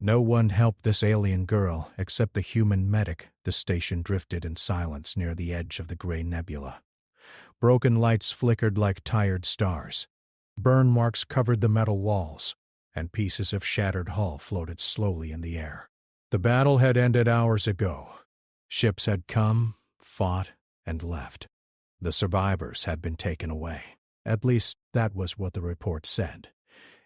No one helped this alien girl except the human medic. The station drifted in silence near the edge of the gray nebula. Broken lights flickered like tired stars. Burn marks covered the metal walls, and pieces of shattered hull floated slowly in the air. The battle had ended hours ago. Ships had come, fought, and left. The survivors had been taken away. At least that was what the report said.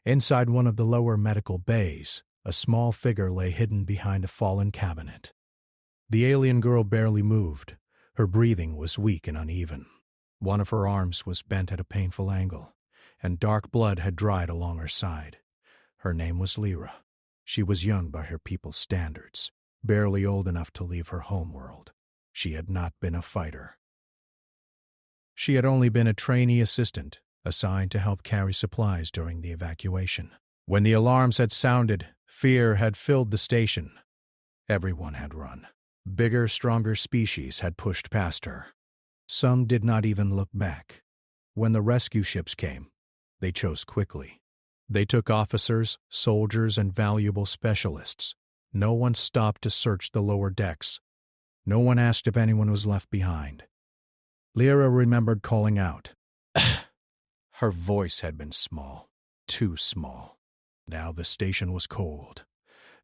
Inside one of the lower medical bays, a small figure lay hidden behind a fallen cabinet. The alien girl barely moved. Her breathing was weak and uneven. One of her arms was bent at a painful angle, and dark blood had dried along her side. Her name was Lyra. She was young by her people's standards, barely old enough to leave her homeworld. She had not been a fighter. She had only been a trainee assistant, assigned to help carry supplies during the evacuation. When the alarms had sounded, fear had filled the station. Everyone had run. Bigger, stronger species had pushed past her. Some did not even look back. When the rescue ships came, they chose quickly. They took officers, soldiers, and valuable specialists. No one stopped to search the lower decks. No one asked if anyone was left behind. Lyra remembered calling out. Her voice had been small, too small. Now the station was cold.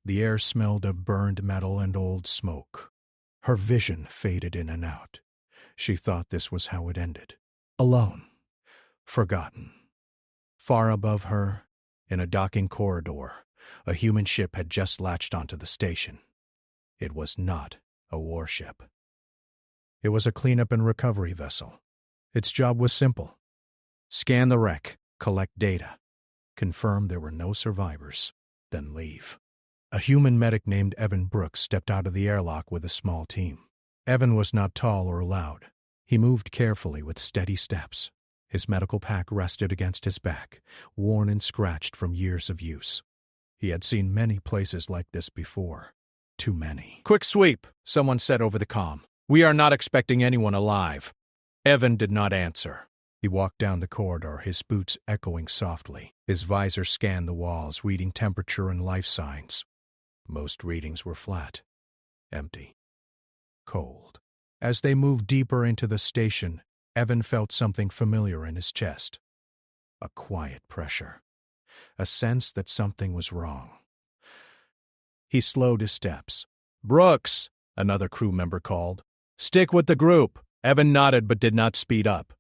The air smelled of burned metal and old smoke. Her vision faded in and out. She thought this was how it ended. Alone. Forgotten. Far above her, in a docking corridor, a human ship had just latched onto the station. It was not a warship. It was a cleanup and recovery vessel. Its job was simple. Scan the wreck, collect data, confirm there were no survivors, then leave. A human medic named Evan Brooks stepped out of the airlock with a small team. Evan was not tall or loud. He moved carefully with steady steps. His medical pack rested against his back, worn and scratched from years of use. He had seen many places like this before. Too many. "Quick sweep," someone said over the comm. "We are not expecting anyone alive." Evan did not answer. He walked down the corridor, his boots echoing softly. His visor scanned the walls, reading temperature and life signs. Most readings were flat, empty, cold. As they moved deeper into the station, Evan felt something familiar in his chest. A quiet pressure. A sense that something was wrong. He slowed his steps. "Brooks," another crew member called. "Stick with the group." Evan nodded but did not speed up.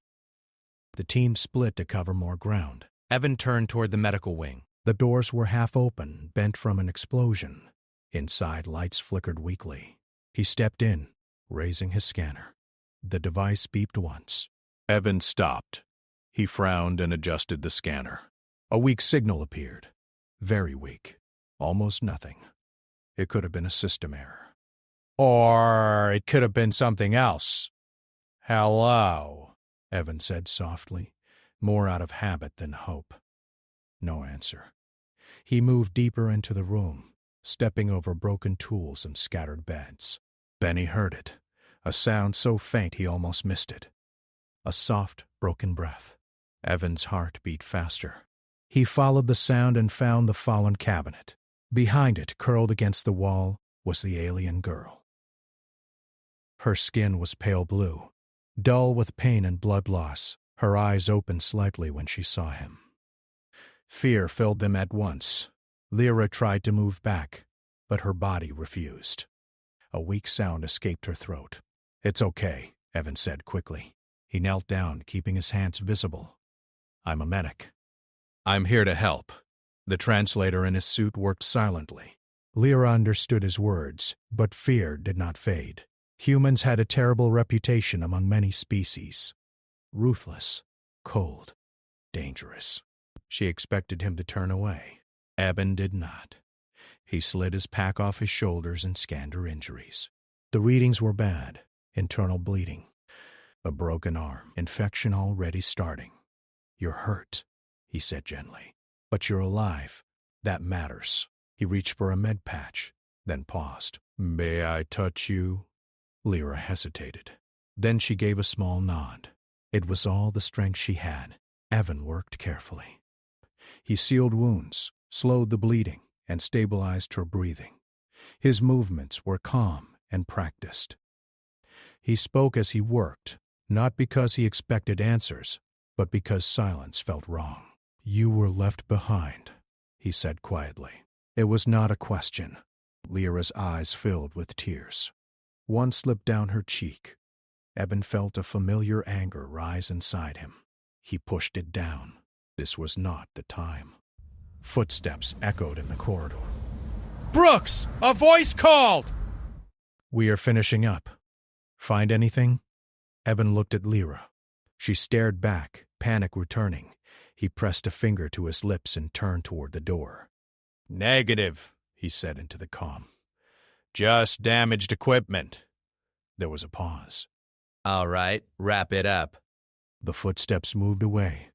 The team split to cover more ground. Evan turned toward the medical wing. The doors were half open, bent from an explosion. Inside, lights flickered weakly. He stepped in, raising his scanner. The device beeped once. Evan stopped. He frowned and adjusted the scanner. A weak signal appeared. Very weak. Almost nothing. It could have been a system error. Or it could have been something else. "Hello," Evan said softly, more out of habit than hope. No answer. He moved deeper into the room, stepping over broken tools and scattered beds. Then he heard it, a sound so faint he almost missed it. A soft, broken breath. Evan's heart beat faster. He followed the sound and found the fallen cabinet. Behind it, curled against the wall, was the alien girl. Her skin was pale blue, dull with pain and blood loss. Her eyes opened slightly when she saw him. Fear filled them at once. Lyra tried to move back, but her body refused. A weak sound escaped her throat. "It's okay," Evan said quickly. He knelt down, keeping his hands visible. "I'm a medic. I'm here to help." The translator in his suit worked silently. Lyra understood his words, but fear did not fade. Humans had a terrible reputation among many species. Ruthless, cold, dangerous. She expected him to turn away. Evan did not. He slid his pack off his shoulders and scanned her injuries. The readings were bad. Internal bleeding. A broken arm. Infection already starting. "You're hurt," he said gently. "But you're alive. That matters." He reached for a med patch, then paused. "May I touch you?" Lyra hesitated. Then she gave a small nod. It was all the strength she had. Evan worked carefully. He sealed wounds, slowed the bleeding, and stabilized her breathing. His movements were calm and practiced. He spoke as he worked, not because he expected answers, but because silence felt wrong. "You were left behind," he said quietly. It was not a question. Lyra's eyes filled with tears. One slipped down her cheek. Evan felt a familiar anger rise inside him. He pushed it down. This was not the time. Footsteps echoed in the corridor. "Brooks! A voice called!" "We are finishing up. Find anything?" Evan looked at Lyra. She stared back, panic returning. He pressed a finger to his lips and turned toward the door. "Negative," he said into the comm. "Just damaged equipment." There was a pause. "All right, wrap it up." The footsteps moved away.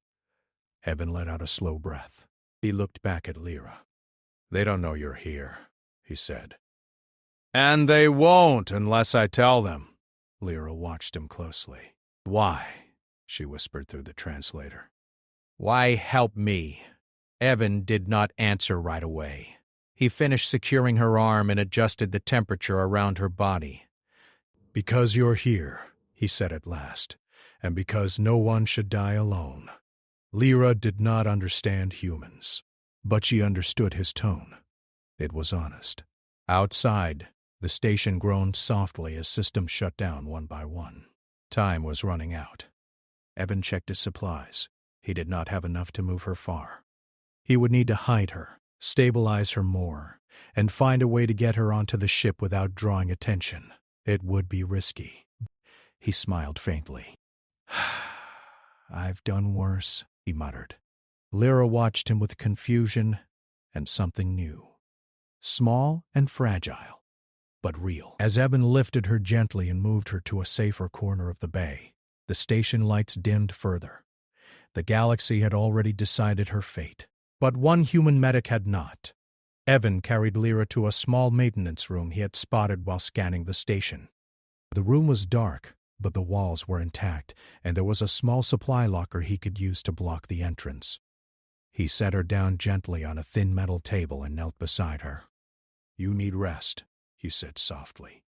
Evan let out a slow breath. He looked back at Lyra. "They don't know you're here," he said. "And they won't unless I tell them." Lyra watched him closely. "Why?" she whispered through the translator. "Why help me?" Evan did not answer right away. He finished securing her arm and adjusted the temperature around her body. "Because you're here," he said at last, "and because no one should die alone." Lyra did not understand humans, but she understood his tone. It was honest. Outside, the station groaned softly as systems shut down one by one. Time was running out. Evan checked his supplies. He did not have enough to move her far. He would need to hide her, stabilize her more, and find a way to get her onto the ship without drawing attention. It would be risky. He smiled faintly. "I've done worse," he muttered. Lyra watched him with confusion and something new. Small and fragile, but real. As Evan lifted her gently and moved her to a safer corner of the bay, the station lights dimmed further. The galaxy had already decided her fate, but one human medic had not. Evan carried Lyra to a small maintenance room he had spotted while scanning the station. The room was dark, but the walls were intact, and there was a small supply locker he could use to block the entrance. He set her down gently on a thin metal table and knelt beside her. "You need rest," he said softly.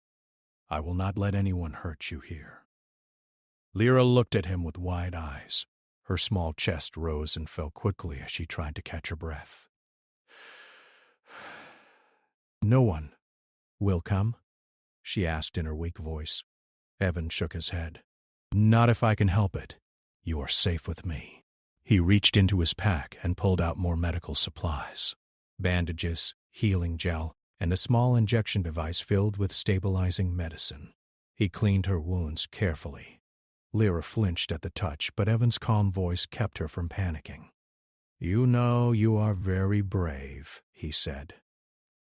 "I will not let anyone hurt you here." Lyra looked at him with wide eyes. Her small chest rose and fell quickly as she tried to catch her breath. "No one will come?" she asked in her weak voice. Evan shook his head. "Not if I can help it. You are safe with me." He reached into his pack and pulled out more medical supplies. Bandages, healing gel, and a small injection device filled with stabilizing medicine. He cleaned her wounds carefully. Lyra flinched at the touch, but Evan's calm voice kept her from panicking. "You know you are very brave," he said.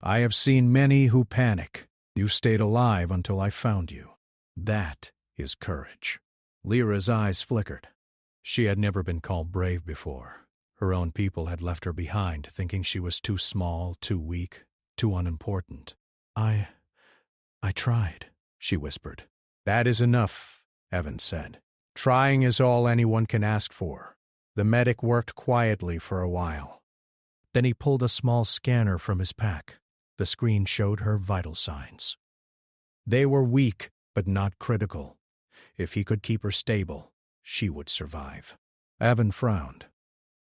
"I have seen many who panic. You stayed alive until I found you. That is courage." Lyra's eyes flickered. She had never been called brave before. Her own people had left her behind, thinking she was too small, too weak, too unimportant. I tried," she whispered. "That is enough," Evan said. "Trying is all anyone can ask for." The medic worked quietly for a while. Then he pulled a small scanner from his pack. The screen showed her vital signs. They were weak, but not critical. If he could keep her stable, she would survive. Evan frowned.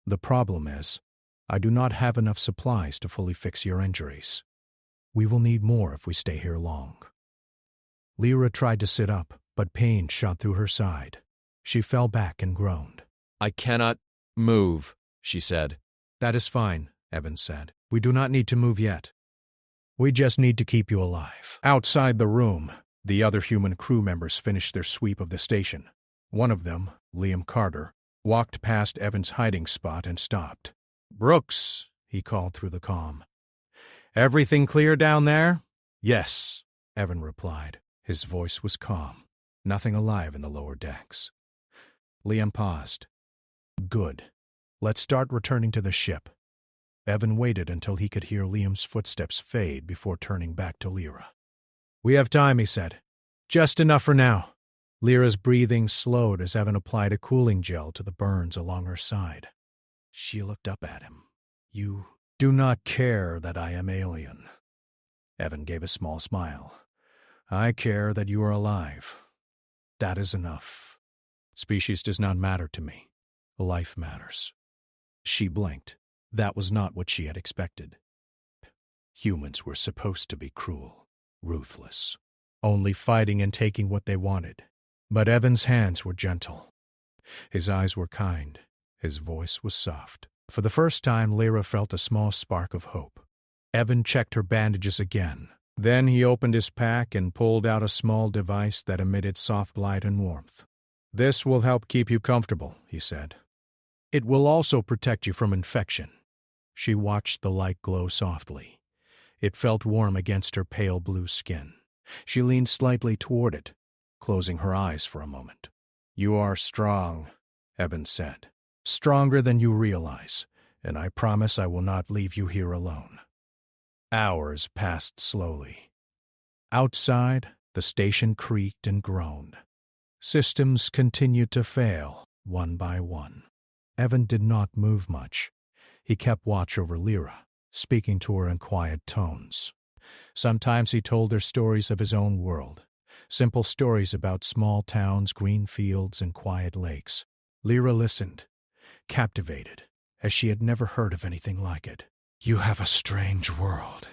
"The problem is, I do not have enough supplies to fully fix your injuries. We will need more if we stay here long." Lyra tried to sit up, but pain shot through her side. She fell back and groaned. "I cannot move," she said. "That is fine," Evan said. "We do not need to move yet. We just need to keep you alive." Outside the room, the other human crew members finished their sweep of the station. One of them, Liam Carter, walked past Evan's hiding spot and stopped. "Brooks," he called through the comm. "Everything clear down there?" "Yes," Evan replied. His voice was calm. Nothing alive in the lower decks. Liam paused. "Good. Let's start returning to the ship." Evan waited until he could hear Liam's footsteps fade before turning back to Lyra. "We have time," he said. "Just enough for now." Lyra's breathing slowed as Evan applied a cooling gel to the burns along her side. She looked up at him. You Do not care that I am alien. Evan gave a small smile. I care that you are alive. That is enough. Species does not matter to me. Life matters. She blinked. That was not what she had expected. Humans were supposed to be cruel, ruthless, only fighting and taking what they wanted. But Evan's hands were gentle. His eyes were kind. His voice was soft. For the first time, Lyra felt a small spark of hope. Evan checked her bandages again. Then he opened his pack and pulled out a small device that emitted soft light and warmth. This will help keep you comfortable, he said. It will also protect you from infection. She watched the light glow softly. It felt warm against her pale blue skin. She leaned slightly toward it, closing her eyes for a moment. You are strong, Evan said. Stronger than you realize, and I promise I will not leave you here alone. Hours passed slowly. Outside, the station creaked and groaned. Systems continued to fail, one by one. Evan did not move much. He kept watch over Lyra, speaking to her in quiet tones. Sometimes he told her stories of his own world, simple stories about small towns, green fields, and quiet lakes. Lyra listened, captivated, as she had never heard of anything like it. You have a strange world,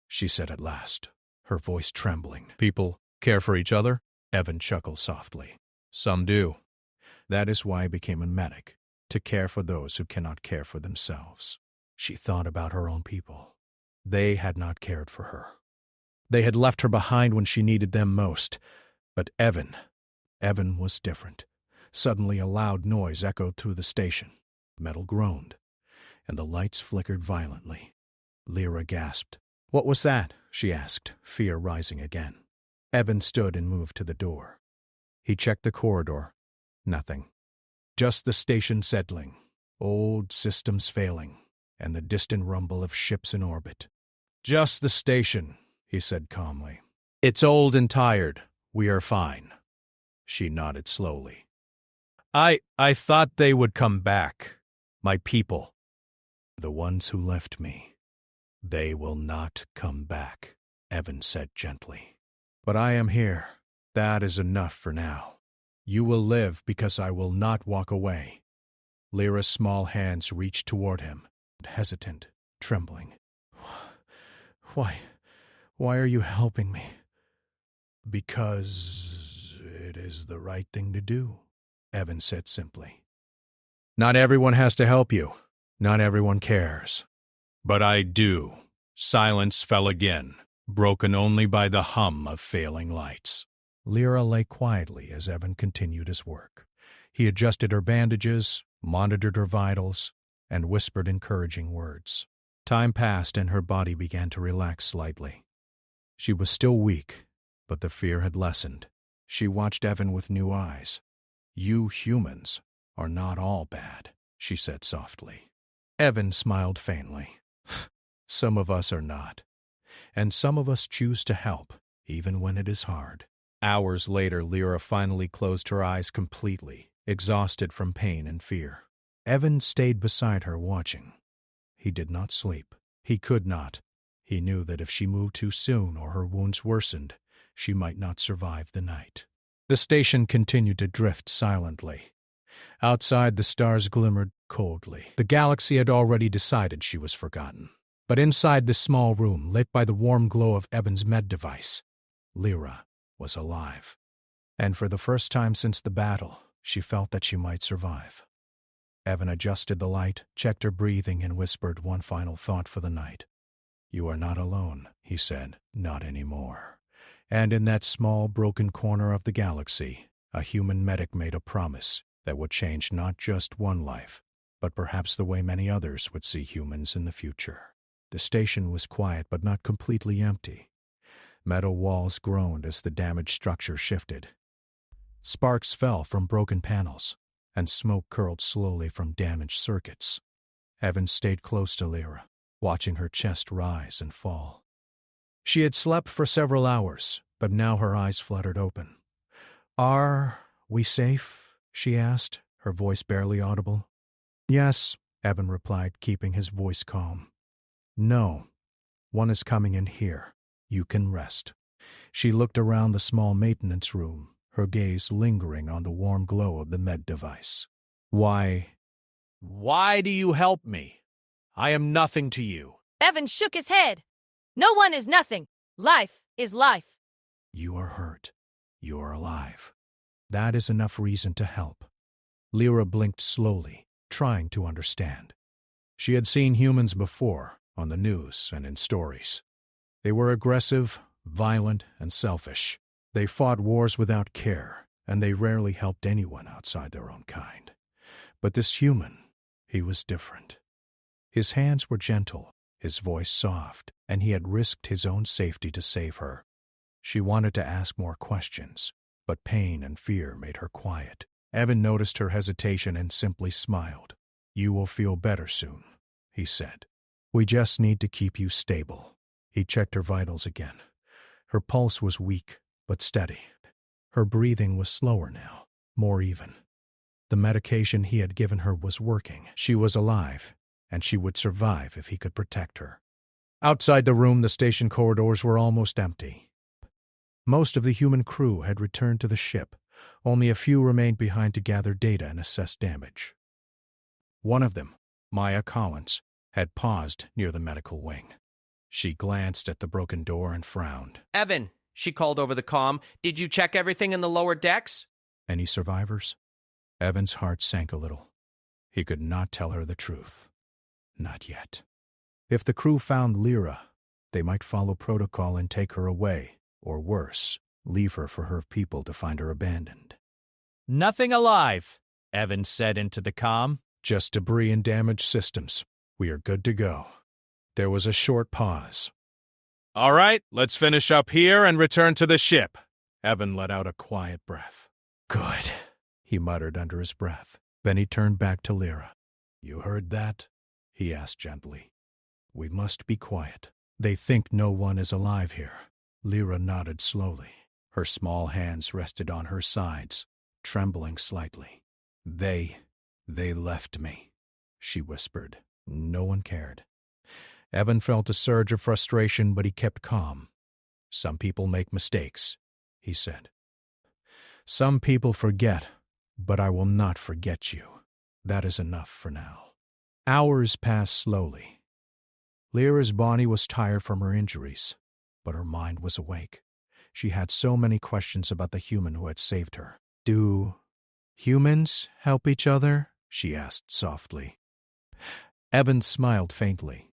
she said at last, her voice trembling. People care for each other? Evan chuckled softly. Some do. That is why I became a medic, to care for those who cannot care for themselves. She thought about her own people. They had not cared for her. They had left her behind when she needed them most. But Evan was different. Suddenly a loud noise echoed through the station. Metal groaned, and the lights flickered violently. Lyra gasped. What was that? She asked, fear rising again. Evan stood and moved to the door. He checked the corridor. Nothing. Just the station settling, old systems failing, and the distant rumble of ships in orbit. Just the station, he said calmly. It's old and tired. We are fine. She nodded slowly. I thought they would come back. My people. The ones who left me. They will not come back, Evan said gently. But I am here. That is enough for now. You will live because I will not walk away. Lyra's small hands reached toward him, hesitant, trembling. Why are you helping me? Because it is the right thing to do, Evan said simply. Not everyone has to help you. Not everyone cares. But I do. Silence fell again, broken only by the hum of failing lights. Lyra lay quietly as Evan continued his work. He adjusted her bandages, monitored her vitals, and whispered encouraging words. Time passed and her body began to relax slightly. She was still weak, but the fear had lessened. She watched Evan with new eyes. You humans are not all bad, she said softly. Evan smiled faintly. Some of us are not, and some of us choose to help, even when it is hard. Hours later, Lyra finally closed her eyes completely, exhausted from pain and fear. Evan stayed beside her watching. He did not sleep. He could not. He knew that if she moved too soon or her wounds worsened, she might not survive the night. The station continued to drift silently. Outside, the stars glimmered coldly. The galaxy had already decided she was forgotten. But inside this small room, lit by the warm glow of Evan's med device, Lyra was alive. And for the first time since the battle, she felt that she might survive. Evan adjusted the light, checked her breathing, and whispered one final thought for the night. You are not alone, he said, not anymore. And in that small, broken corner of the galaxy, a human medic made a promise that would change not just one life, but perhaps the way many others would see humans in the future. The station was quiet but not completely empty. Metal walls groaned as the damaged structure shifted. Sparks fell from broken panels, and smoke curled slowly from damaged circuits. Evan stayed close to Lyra, watching her chest rise and fall. She had slept for several hours, but now her eyes fluttered open. Are we safe? She asked, her voice barely audible. Yes, Evan replied, keeping his voice calm. No, one is coming in here. You can rest. She looked around the small maintenance room, her gaze lingering on the warm glow of the med device. Why do you help me? I am nothing to you. Evan shook his head. No one is nothing. Life is life. You are hurt. You are alive. That is enough reason to help. Lyra blinked slowly, trying to understand. She had seen humans before, on the news and in stories. They were aggressive, violent, and selfish. They fought wars without care, and they rarely helped anyone outside their own kind. But this human, he was different. His hands were gentle, his voice soft, and he had risked his own safety to save her. She wanted to ask more questions, but pain and fear made her quiet. Evan noticed her hesitation and simply smiled. You will feel better soon, he said. We just need to keep you stable. He checked her vitals again. Her pulse was weak, but steady. Her breathing was slower now, more even. The medication he had given her was working. She was alive, and she would survive if he could protect her. Outside the room, the station corridors were almost empty. Most of the human crew had returned to the ship. Only a few remained behind to gather data and assess damage. One of them, Maya Collins, had paused near the medical wing. She glanced at the broken door and frowned. Evan, she called over the comm. Did you check everything in the lower decks? Any survivors? Evan's heart sank a little. He could not tell her the truth. Not yet. If the crew found Lyra, they might follow protocol and take her away, or worse, leave her for her people to find her abandoned. Nothing alive, Evan said into the comm. Just debris and damaged systems. We are good to go. There was a short pause. All right, let's finish up here and return to the ship. Evan let out a quiet breath. Good, he muttered under his breath. Then he turned back to Lyra. You heard that? He asked gently. We must be quiet. They think no one is alive here. Lyra nodded slowly. Her small hands rested on her sides, trembling slightly. They left me, she whispered. No one cared. Evan felt a surge of frustration, but he kept calm. Some people make mistakes, he said. Some people forget, but I will not forget you. That is enough for now. Hours passed slowly. Lyra's body was tired from her injuries, but her mind was awake. She had so many questions about the human who had saved her. Do humans help each other? She asked softly. Evan smiled faintly.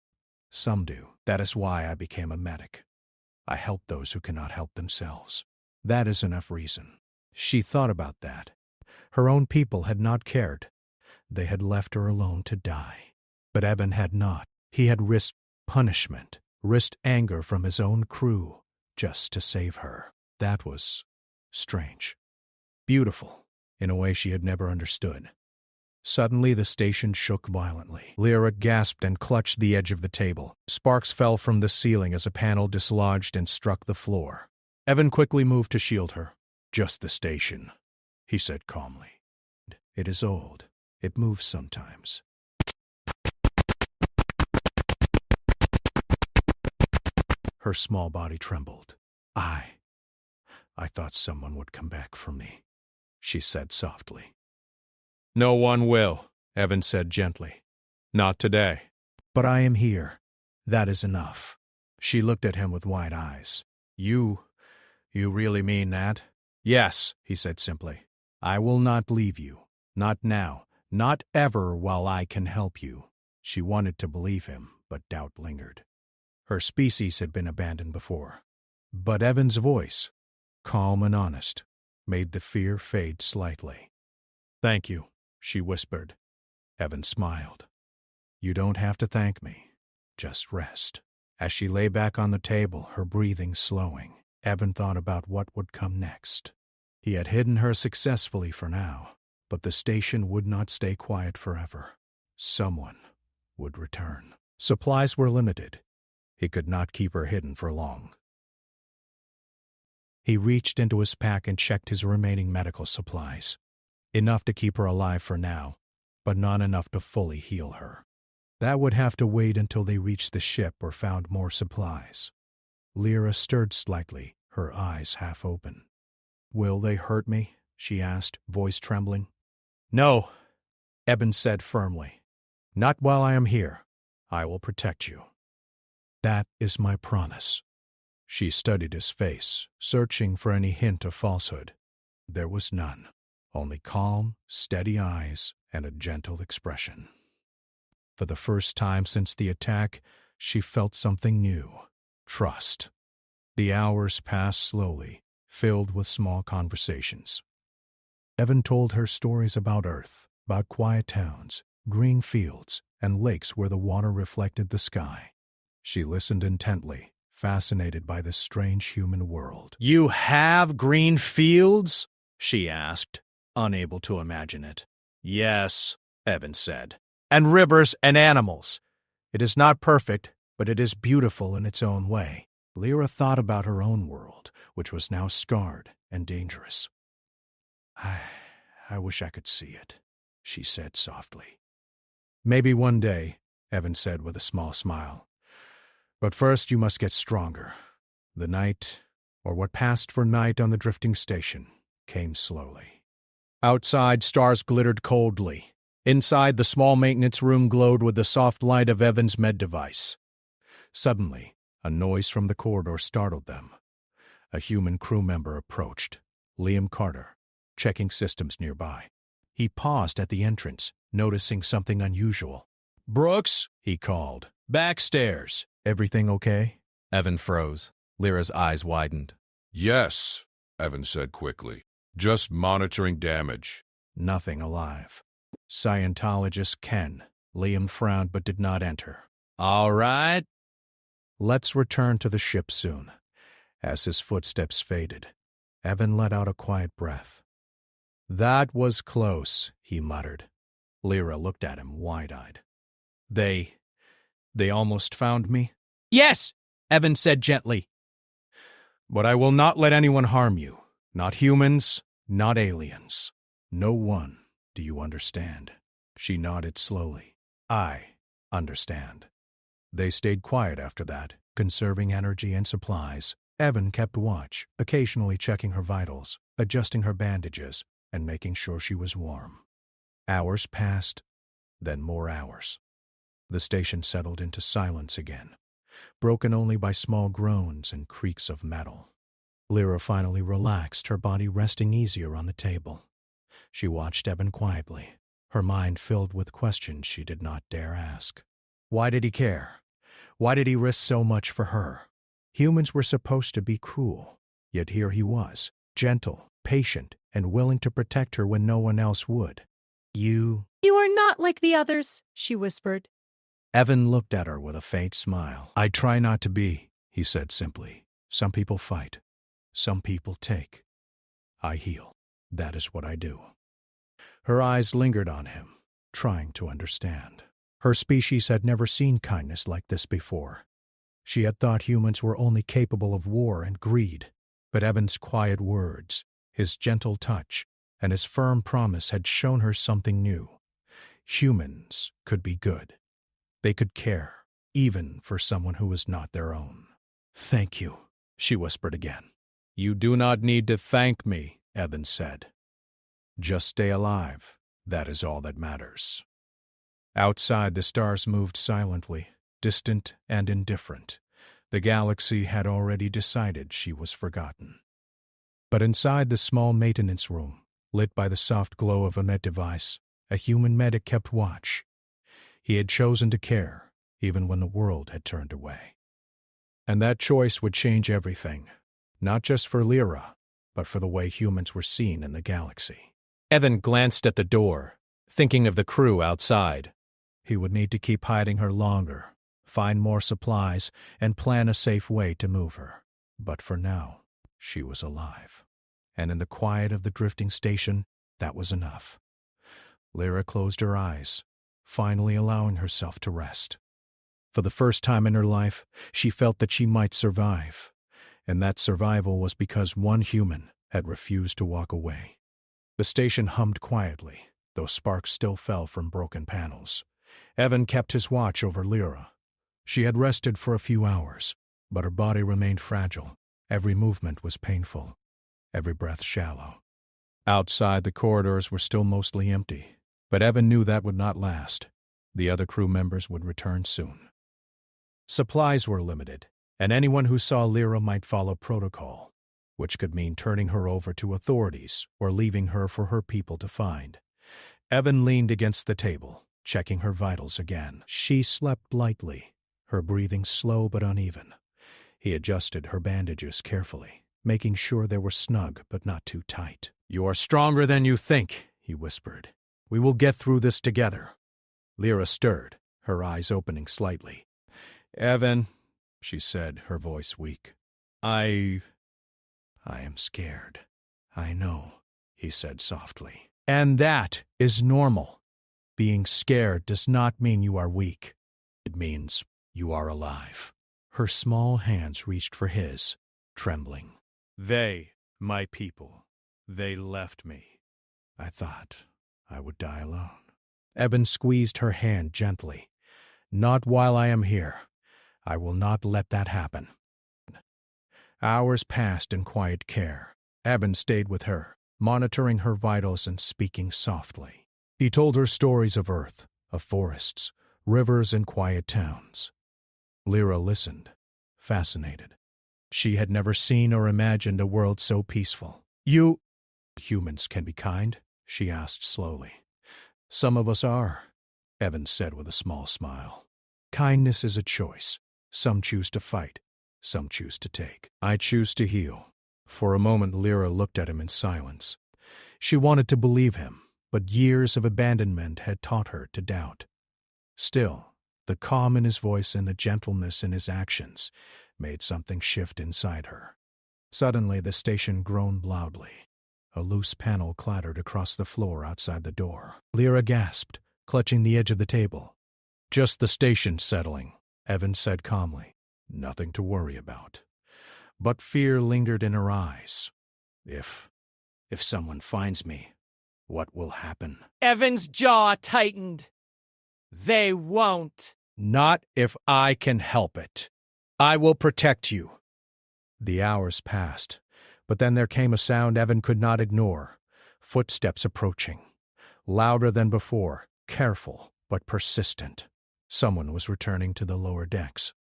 Some do. That is why I became a medic. I help those who cannot help themselves. That is enough reason. She thought about that. Her own people had not cared. They had left her alone to die. But Evan had not. He had risked punishment, risked anger from his own crew, just to save her. That was strange. Beautiful, in a way she had never understood. Suddenly the station shook violently. Lyra gasped and clutched the edge of the table. Sparks fell from the ceiling as a panel dislodged and struck the floor. Evan quickly moved to shield her. Just the station, he said calmly. It is old. It moves sometimes. Her small body trembled. I thought someone would come back for me, she said softly. No one will, Evan said gently. Not today. But I am here. That is enough. She looked at him with wide eyes. You really mean that? Yes, he said simply. I will not leave you. Not now. Not ever while I can help you. She wanted to believe him, but doubt lingered. Her species had been abandoned before. But Evan's voice, calm and honest, made the fear fade slightly. Thank you, she whispered. Evan smiled. You don't have to thank me. Just rest. As she lay back on the table, her breathing slowing, Evan thought about what would come next. He had hidden her successfully for now, but the station would not stay quiet forever. Someone would return. Supplies were limited. He could not keep her hidden for long. He reached into his pack and checked his remaining medical supplies. Enough to keep her alive for now, but not enough to fully heal her. That would have to wait until they reached the ship or found more supplies. Lyra stirred slightly, her eyes half open. "Will they hurt me?" she asked, voice trembling. "No," Eben said firmly. "Not while I am here. I will protect you." "That is my promise." She studied his face, searching for any hint of falsehood. There was none, only calm, steady eyes and a gentle expression. For the first time since the attack, she felt something new: trust. The hours passed slowly, filled with small conversations. Evan told her stories about Earth, about quiet towns, green fields, and lakes where the water reflected the sky. She listened intently, fascinated by this strange human world. "You have green fields?" she asked, unable to imagine it. "Yes," Evan said. "And rivers and animals. It is not perfect, but it is beautiful in its own way." Lyra thought about her own world, which was now scarred and dangerous. I wish I could see it," she said softly. "Maybe one day," Evan said with a small smile. "But first you must get stronger." The night, or what passed for night on the drifting station, came slowly. Outside, stars glittered coldly. Inside, the small maintenance room glowed with the soft light of Evan's med device. Suddenly, a noise from the corridor startled them. A human crew member approached, Liam Carter, checking systems nearby. He paused at the entrance, noticing something unusual. "Brooks," he called. "Backstairs. Everything okay?" Evan froze. Lyra's eyes widened. "Yes," Evan said quickly. "Just monitoring damage." "Nothing alive." Scientologist Ken. Liam frowned but did not enter. "All right." "Let's return to the ship soon." As his footsteps faded, Evan let out a quiet breath. "That was close," he muttered. Lyra looked at him wide-eyed. They almost found me?" "Yes," Evan said gently. "But I will not let anyone harm you. Not humans, not aliens. No one. Do you understand?" She nodded slowly. "I understand." They stayed quiet after that, conserving energy and supplies. Evan kept watch, occasionally checking her vitals, adjusting her bandages, and making sure she was warm. Hours passed, then more hours. The station settled into silence again, broken only by small groans and creaks of metal. Lyra finally relaxed, her body resting easier on the table. She watched Evan quietly, her mind filled with questions she did not dare ask. Why did he care? Why did he risk so much for her? Humans were supposed to be cruel, yet here he was, gentle, patient, and willing to protect her when no one else would. You are not like the others," she whispered. Evan looked at her with a faint smile. "I try not to be," he said simply. "Some people fight. Some people take. I heal. That is what I do." Her eyes lingered on him, trying to understand. Her species had never seen kindness like this before. She had thought humans were only capable of war and greed, but Evan's quiet words, his gentle touch, and his firm promise had shown her something new. Humans could be good. They could care, even for someone who was not their own. "Thank you," she whispered again. "You do not need to thank me," Evan said. "Just stay alive. That is all that matters." Outside, the stars moved silently, distant and indifferent. The galaxy had already decided she was forgotten. But inside the small maintenance room, lit by the soft glow of a med device, a human medic kept watch. He had chosen to care, even when the world had turned away. And that choice would change everything, not just for Lyra, but for the way humans were seen in the galaxy. Evan glanced at the door, thinking of the crew outside. He would need to keep hiding her longer, find more supplies, and plan a safe way to move her. But for now, she was alive. And in the quiet of the drifting station, that was enough. Lyra closed her eyes, finally allowing herself to rest. For the first time in her life, she felt that she might survive, and that survival was because one human had refused to walk away. The station hummed quietly, though sparks still fell from broken panels. Evan kept his watch over Lyra. She had rested for a few hours, but her body remained fragile. Every movement was painful, every breath shallow. Outside, the corridors were still mostly empty, but Evan knew that would not last. The other crew members would return soon. Supplies were limited, and anyone who saw Lyra might follow protocol, which could mean turning her over to authorities or leaving her for her people to find. Evan leaned against the table, checking her vitals again. She slept lightly, her breathing slow but uneven. He adjusted her bandages carefully, making sure they were snug but not too tight. "You are stronger than you think," he whispered. "We will get through this together." Lyra stirred, her eyes opening slightly. "Evan," she said, her voice weak. I am scared." "I know," he said softly. "And that is normal. Being scared does not mean you are weak. It means you are alive." Her small hands reached for his, trembling. "They, my people, they left me. I thought I would die alone." Evan squeezed her hand gently. "Not while I am here. I will not let that happen." Hours passed in quiet care. Evan stayed with her, monitoring her vitals and speaking softly. He told her stories of Earth, of forests, rivers, and quiet towns. Lyra listened, fascinated. She had never seen or imagined a world so peaceful. "You humans can be kind?" she asked slowly. "Some of us are," Evan said with a small smile. "Kindness is a choice. Some choose to fight, some choose to take. I choose to heal." For a moment Lyra looked at him in silence. She wanted to believe him, but years of abandonment had taught her to doubt. Still, the calm in his voice and the gentleness in his actions made something shift inside her. Suddenly the station groaned loudly. A loose panel clattered across the floor outside the door. Lyra gasped, clutching the edge of the table. "Just the station settling," Evan said calmly. "Nothing to worry about." But fear lingered in her eyes. If someone finds me, what will happen?" Evan's jaw tightened. "They won't." "Not if I can help it. I will protect you." The hours passed, but then there came a sound Evan could not ignore. Footsteps approaching. Louder than before, careful but persistent. Someone was returning to the lower decks.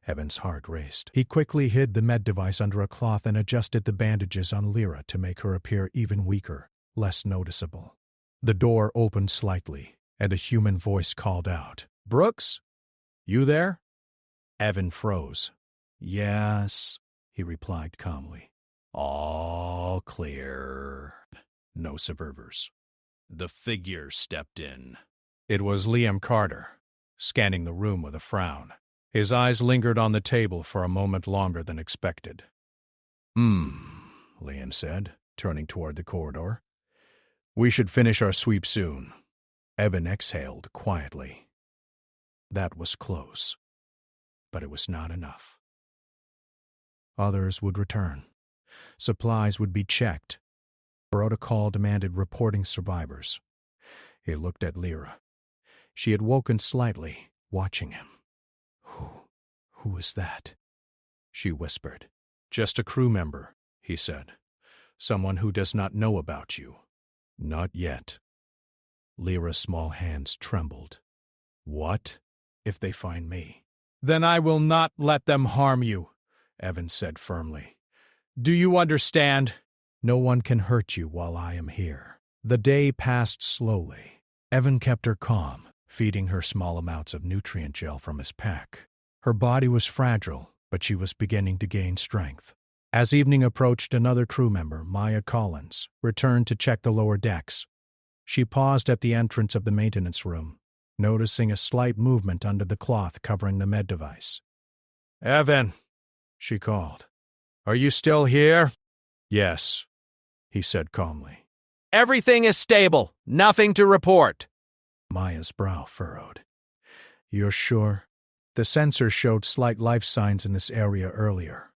Evan's heart raced. He quickly hid the med device under a cloth and adjusted the bandages on Lyra to make her appear even weaker, less noticeable. The door opened slightly, and a human voice called out, "Brooks? You there?" Evan froze. "Yes," he replied calmly. "All clear." No survivors. The figure stepped in. It was Liam Carter, scanning the room with a frown. His eyes lingered on the table for a moment longer than expected. Liam said, turning toward the corridor. "We should finish our sweep soon." Evan exhaled quietly. That was close, but it was not enough. Others would return. Supplies would be checked. Protocol demanded reporting survivors. He looked at Lyra. She had woken slightly, watching him. Who is that?" she whispered. "Just a crew member," he said. "Someone who does not know about you." "Not yet." Lyra's small hands trembled. "What if they find me?" "Then I will not let them harm you," Evan said firmly. "Do you understand?" "No one can hurt you while I am here." The day passed slowly. Evan kept her calm, feeding her small amounts of nutrient gel from his pack. Her body was fragile, but she was beginning to gain strength. As evening approached, another crew member, Maya Collins, returned to check the lower decks. She paused at the entrance of the maintenance room, noticing a slight movement under the cloth covering the med device. "Evan," she called. "Are you still here?" "Yes," he said calmly. Everything is stable. Nothing to report. Maya's brow furrowed. "You're sure?" The sensor showed slight life signs in this area earlier.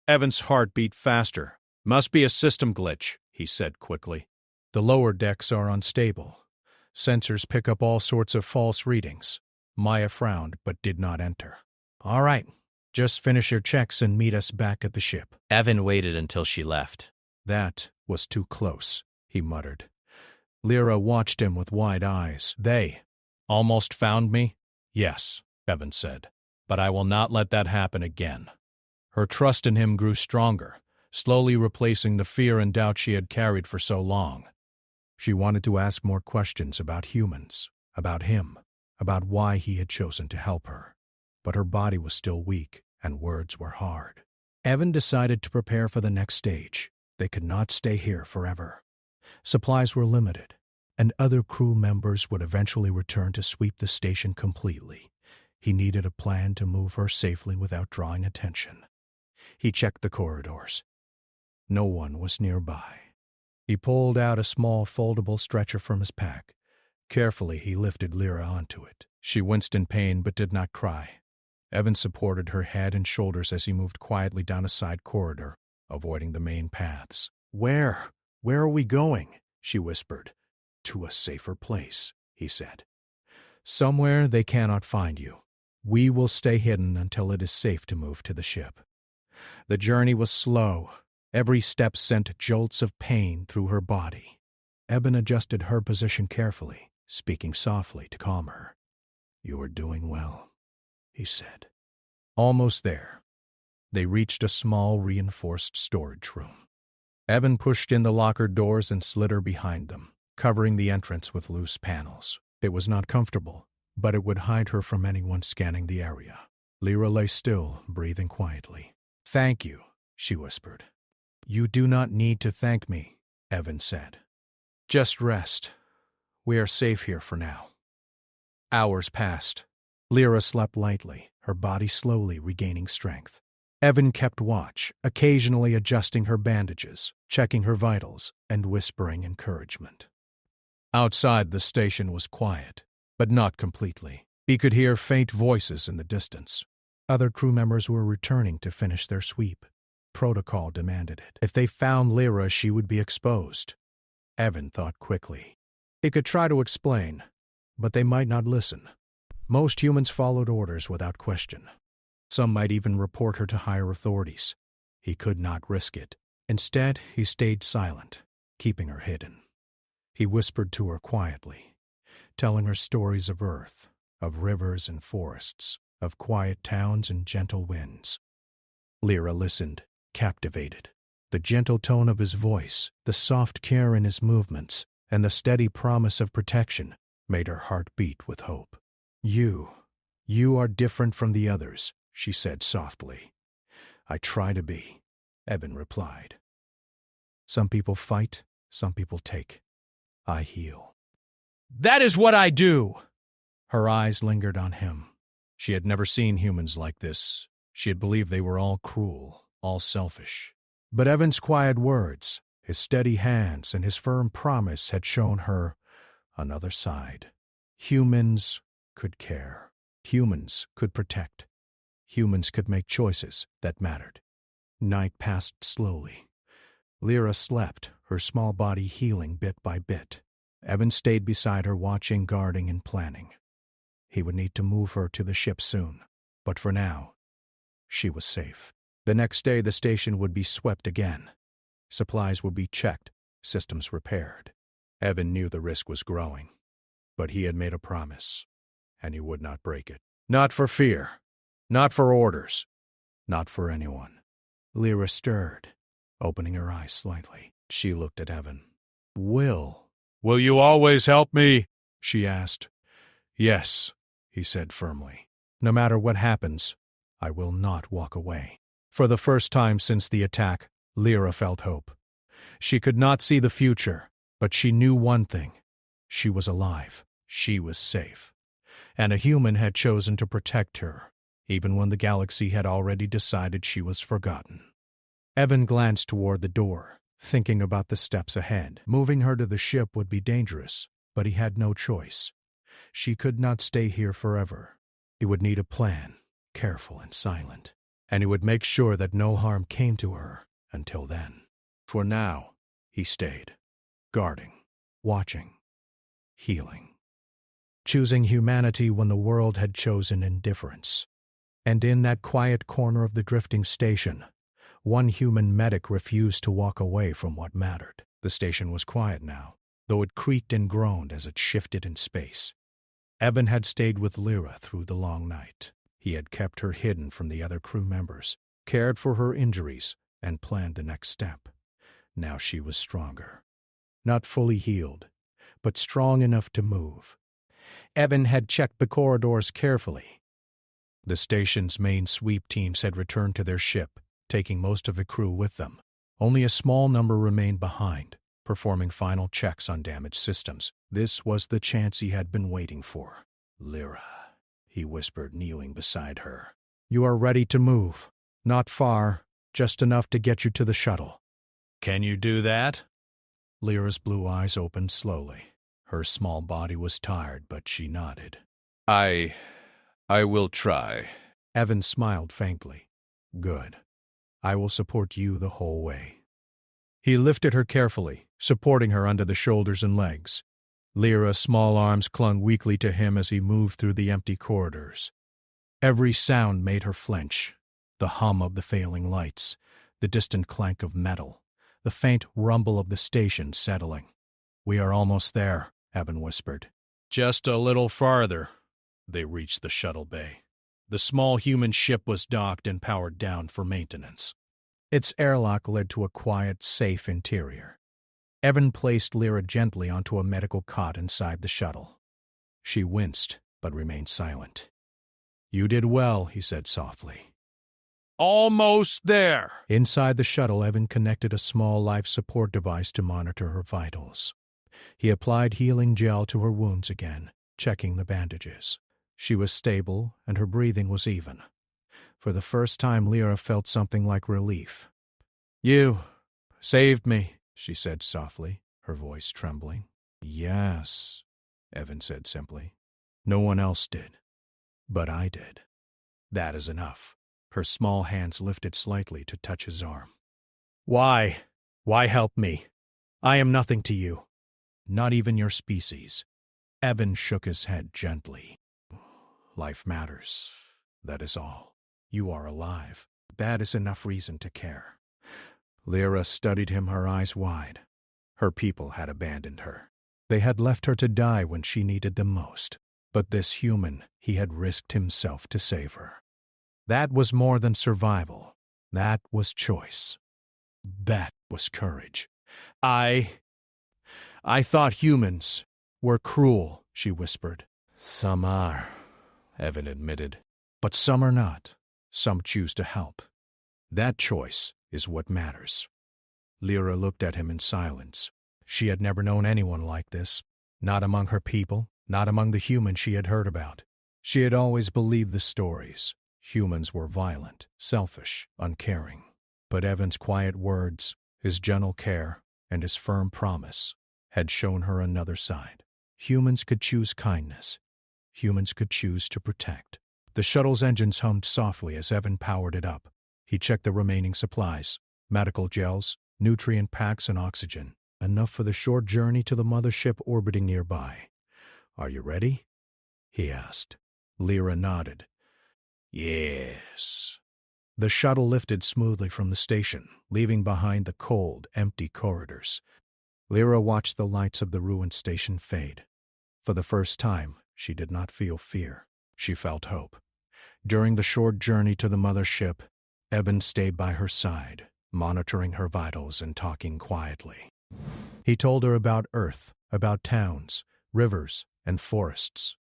Evan's heart beat faster. "Must be a system glitch," he said quickly. "The lower decks are unstable. Sensors pick up all sorts of false readings. Maya frowned but did not enter. All right, just finish your checks and meet us back at the ship. Evan waited until she left. That was too close, he muttered. Lyra watched him with wide eyes. They almost found me? Yes, Evan said, but I will not let that happen again. Her trust in him grew stronger, slowly replacing the fear and doubt she had carried for so long. She wanted to ask more questions about humans, about him, about why he had chosen to help her. But her body was still weak, and words were hard. Evan decided to prepare for the next stage. They could not stay here forever. Supplies were limited, and other crew members would eventually return to sweep the station completely. He needed a plan to move her safely without drawing attention. He checked the corridors. No one was nearby. He pulled out a small foldable stretcher from his pack. Carefully, he lifted Lyra onto it. She winced in pain but did not cry. Evan supported her head and shoulders as he moved quietly down a side corridor, avoiding the main paths. Where are we going? She whispered. To a safer place, he said. Somewhere they cannot find you. We will stay hidden until it is safe to move to the ship. The journey was slow. Every step sent jolts of pain through her body. Evan adjusted her position carefully, speaking softly to calm her. You are doing well, he said. Almost there. They reached a small reinforced storage room. Evan pushed in the locker doors and slid her behind them, covering the entrance with loose panels. It was not comfortable, but it would hide her from anyone scanning the area. Lyra lay still, breathing quietly. Thank you, she whispered. You do not need to thank me, Evan said. Just rest. We are safe here for now. Hours passed. Lyra slept lightly, her body slowly regaining strength. Evan kept watch, occasionally adjusting her bandages, checking her vitals, and whispering encouragement. Outside, the station was quiet, but not completely. He could hear faint voices in the distance. Other crew members were returning to finish their sweep. Protocol demanded it. If they found Lyra, she would be exposed. Evan thought quickly. He could try to explain, but they might not listen. Most humans followed orders without question. Some might even report her to higher authorities. He could not risk it. Instead, he stayed silent, keeping her hidden. He whispered to her quietly, telling her stories of Earth, of rivers and forests, of quiet towns and gentle winds. Lyra listened, captivated. The gentle tone of his voice, the soft care in his movements, and the steady promise of protection made her heart beat with hope. You are different from the others, she said softly. I try to be, Evan replied. Some people fight, some people take. I heal. That is what I do! Her eyes lingered on him. She had never seen humans like this. She had believed they were all cruel, all selfish. But Evan's quiet words, his steady hands, and his firm promise had shown her another side. Humans could care. Humans could protect. Humans could make choices that mattered. Night passed slowly. Lyra slept, her small body healing bit by bit. Evan stayed beside her, watching, guarding, and planning. He would need to move her to the ship soon, but for now, she was safe. The next day, the station would be swept again. Supplies would be checked, systems repaired. Evan knew the risk was growing, but he had made a promise, and he would not break it. Not for fear, not for orders, not for anyone. Lyra stirred, opening her eyes slightly. She looked at Evan. Will you always help me? She asked. Yes, he said firmly. No matter what happens, I will not walk away. For the first time since the attack, Lyra felt hope. She could not see the future, but she knew one thing. She was alive. She was safe. And a human had chosen to protect her, even when the galaxy had already decided she was forgotten. Evan glanced toward the door, thinking about the steps ahead. Moving her to the ship would be dangerous, but he had no choice. She could not stay here forever. He would need a plan, careful and silent, and he would make sure that no harm came to her until then. For now, he stayed, guarding, watching, healing. choosing humanity when the world had chosen indifference. And in that quiet corner of the drifting station, one human medic refused to walk away from what mattered. The station was quiet now, though it creaked and groaned as it shifted in space. Evan had stayed with Lyra through the long night. He had kept her hidden from the other crew members, cared for her injuries, and planned the next step. Now she was stronger. Not fully healed, but strong enough to move. Evan had checked the corridors carefully. The station's main sweep teams had returned to their ship, taking most of the crew with them. Only a small number remained behind, performing final checks on damaged systems. This was the chance he had been waiting for. "Lyra," he whispered, kneeling beside her. "You are ready to move. Not far, just enough to get you to the shuttle." Can you do that? Lyra's blue eyes opened slowly. Her small body was tired, but she nodded. I will try. Evan smiled faintly. "Good. I will support you the whole way." He lifted her carefully, supporting her under the shoulders and legs. Lyra's small arms clung weakly to him as he moved through the empty corridors. Every sound made her flinch. The hum of the failing lights, the distant clank of metal, the faint rumble of the station settling. "We are almost there," Evan whispered. Just a little farther. They reached the shuttle bay. The small human ship was docked and powered down for maintenance. Its airlock led to a quiet, safe interior. Evan placed Lyra gently onto a medical cot inside the shuttle. She winced, but remained silent. "You did well," he said softly. Almost there. Inside the shuttle, Evan connected a small life support device to monitor her vitals. He applied healing gel to her wounds again, checking the bandages. She was stable, and her breathing was even. For the first time, Lyra felt something like relief. "You saved me," she said softly, her voice trembling. "Yes," Evan said simply. "No one else did. But I did. That is enough." Her small hands lifted slightly to touch his arm. "Why? Why help me? I am nothing to you. Not even your species." Evan shook his head gently. "Life matters. That is all. You are alive. That is enough reason to care." Lyra studied him, her eyes wide. Her people had abandoned her. They had left her to die when she needed them most. But this human, he had risked himself to save her. That was more than survival. That was choice. That was courage. I thought humans were cruel," she whispered. "Some are," Evan admitted. "But some are not. Some choose to help. That choice is what matters." Lyra looked at him in silence. She had never known anyone like this. Not among her people, not among the humans she had heard about. She had always believed the stories. Humans were violent, selfish, uncaring. But Evan's quiet words, his gentle care, and his firm promise had shown her another side. Humans could choose kindness. Humans could choose to protect. The shuttle's engines hummed softly as Evan powered it up. He checked the remaining supplies, medical gels, nutrient packs, and oxygen, enough for the short journey to the mothership orbiting nearby. "Are you ready?" he asked. Lyra nodded. "Yes." The shuttle lifted smoothly from the station, leaving behind the cold, empty corridors. Lyra watched the lights of the ruined station fade. For the first time, she did not feel fear. She felt hope. During the short journey to the mothership, Evan stayed by her side, monitoring her vitals and talking quietly. He told her about Earth, about towns, rivers, and forests.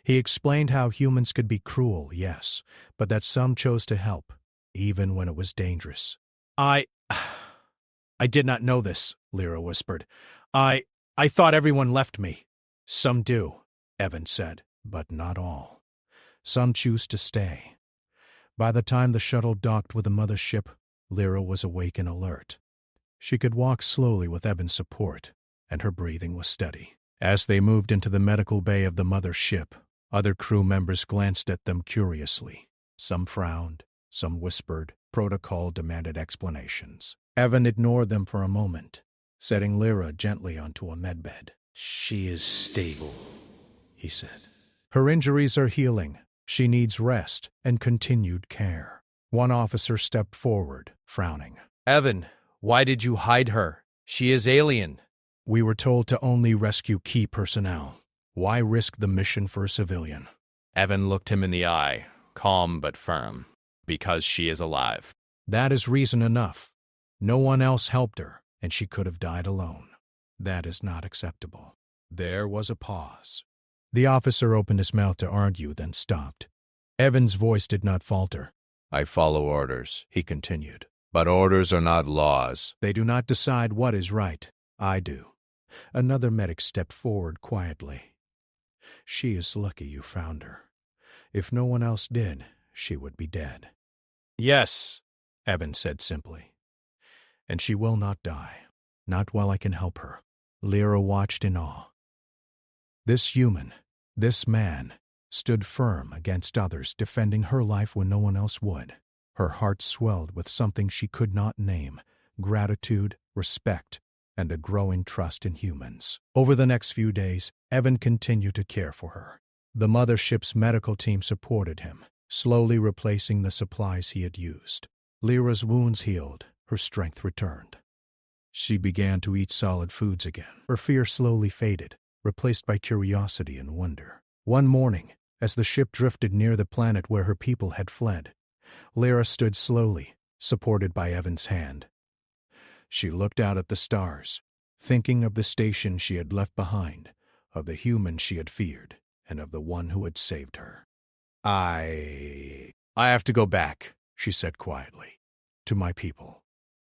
He explained how humans could be cruel, yes, but that some chose to help, even when it was dangerous. I did not know this," Lyra whispered. I thought everyone left me." "Some do," Evan said, "but not all. Some choose to stay." By the time the shuttle docked with the mothership, Lyra was awake and alert. She could walk slowly with Evan's support, and her breathing was steady. As they moved into the medical bay of the mothership, other crew members glanced at them curiously. Some frowned, some whispered. Protocol demanded explanations. Evan ignored them for a moment, setting Lyra gently onto a medbed. "She is stable," he said. Her injuries are healing. She needs rest and continued care. One officer stepped forward, frowning. Evan, why did you hide her? She is alien. We were told to only rescue key personnel. Why risk the mission for a civilian? Evan looked him in the eye, calm but firm. Because she is alive. That is reason enough. No one else helped her, and she could have died alone. That is not acceptable. There was a pause. The officer opened his mouth to argue, then stopped. Evan's voice did not falter. I follow orders, he continued. But orders are not laws. They do not decide what is right. I do. Another medic stepped forward quietly. She is lucky you found her. If no one else did, she would be dead. Yes, Evan said simply. And she will not die. Not while I can help her. Lyra watched in awe. This human, this man, stood firm against others, defending her life when no one else would. Her heart swelled with something she could not name, gratitude, respect, and a growing trust in humans. Over the next few days, Evan continued to care for her. The mothership's medical team supported him, slowly replacing the supplies he had used. Lyra's wounds healed, her strength returned. She began to eat solid foods again. Her fear slowly faded, replaced by curiosity and wonder. One morning, as the ship drifted near the planet where her people had fled, Lyra stood slowly, supported by Evan's hand. She looked out at the stars, thinking of the station she had left behind, of the human she had feared, and of the one who had saved her. I have to go back, she said quietly, to my people.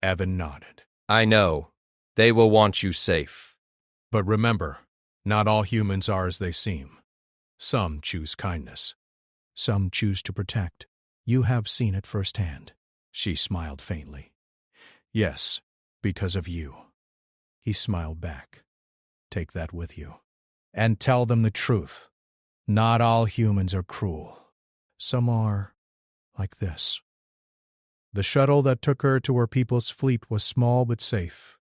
Evan nodded. I know. They will want you safe. But remember, not all humans are as they seem. Some choose kindness. Some choose to protect. You have seen it firsthand. She smiled faintly. Yes, because of you. He smiled back. Take that with you. And tell them the truth. Not all humans are cruel. Some are like this. The shuttle that took her to her people's fleet was small but safe.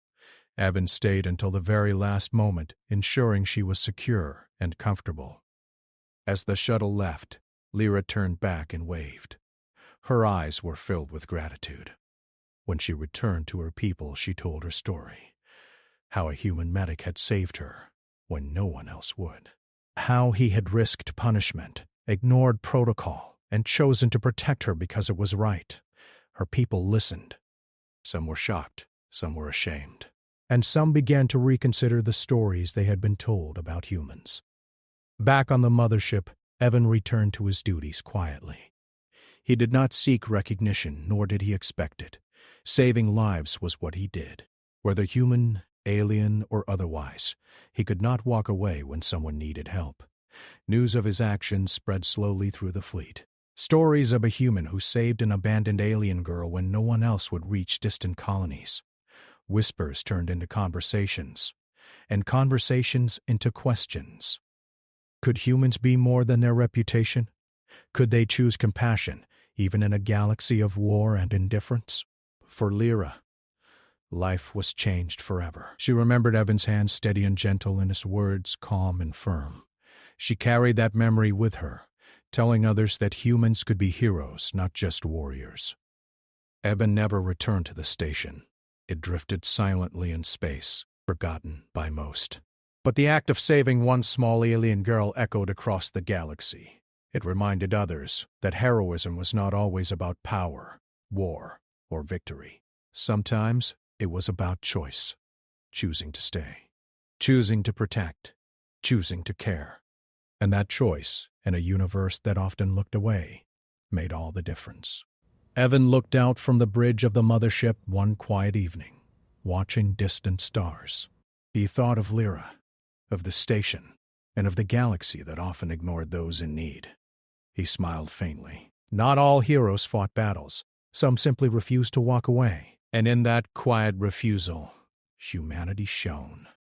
Evan stayed until the very last moment, ensuring she was secure and comfortable. As the shuttle left, Lyra turned back and waved. Her eyes were filled with gratitude. When she returned to her people, she told her story. How a human medic had saved her when no one else would. How he had risked punishment, ignored protocol, and chosen to protect her because it was right. Her people listened. Some were shocked, some were ashamed, and some began to reconsider the stories they had been told about humans. Back on the mothership, Evan returned to his duties quietly. He did not seek recognition, nor did he expect it. Saving lives was what he did. Whether human, alien, or otherwise, he could not walk away when someone needed help. News of his actions spread slowly through the fleet. Stories of a human who saved an abandoned alien girl when no one else would reach distant colonies. Whispers turned into conversations, and conversations into questions. Could humans be more than their reputation? Could they choose compassion, even in a galaxy of war and indifference? For Lyra, life was changed forever. She remembered Evan's hand steady and gentle, and his words calm and firm. She carried that memory with her, telling others that humans could be heroes, not just warriors. Evan never returned to the station. It drifted silently in space, forgotten by most. But the act of saving one small alien girl echoed across the galaxy. It reminded others that heroism was not always about power, war, or victory. Sometimes it was about choice, choosing to stay, choosing to protect, choosing to care. And that choice, in a universe that often looked away, made all the difference. Evan looked out from the bridge of the mothership one quiet evening, watching distant stars. He thought of Lyra, of the station, and of the galaxy that often ignored those in need. He smiled faintly. Not all heroes fought battles. Some simply refused to walk away. And in that quiet refusal, humanity shone.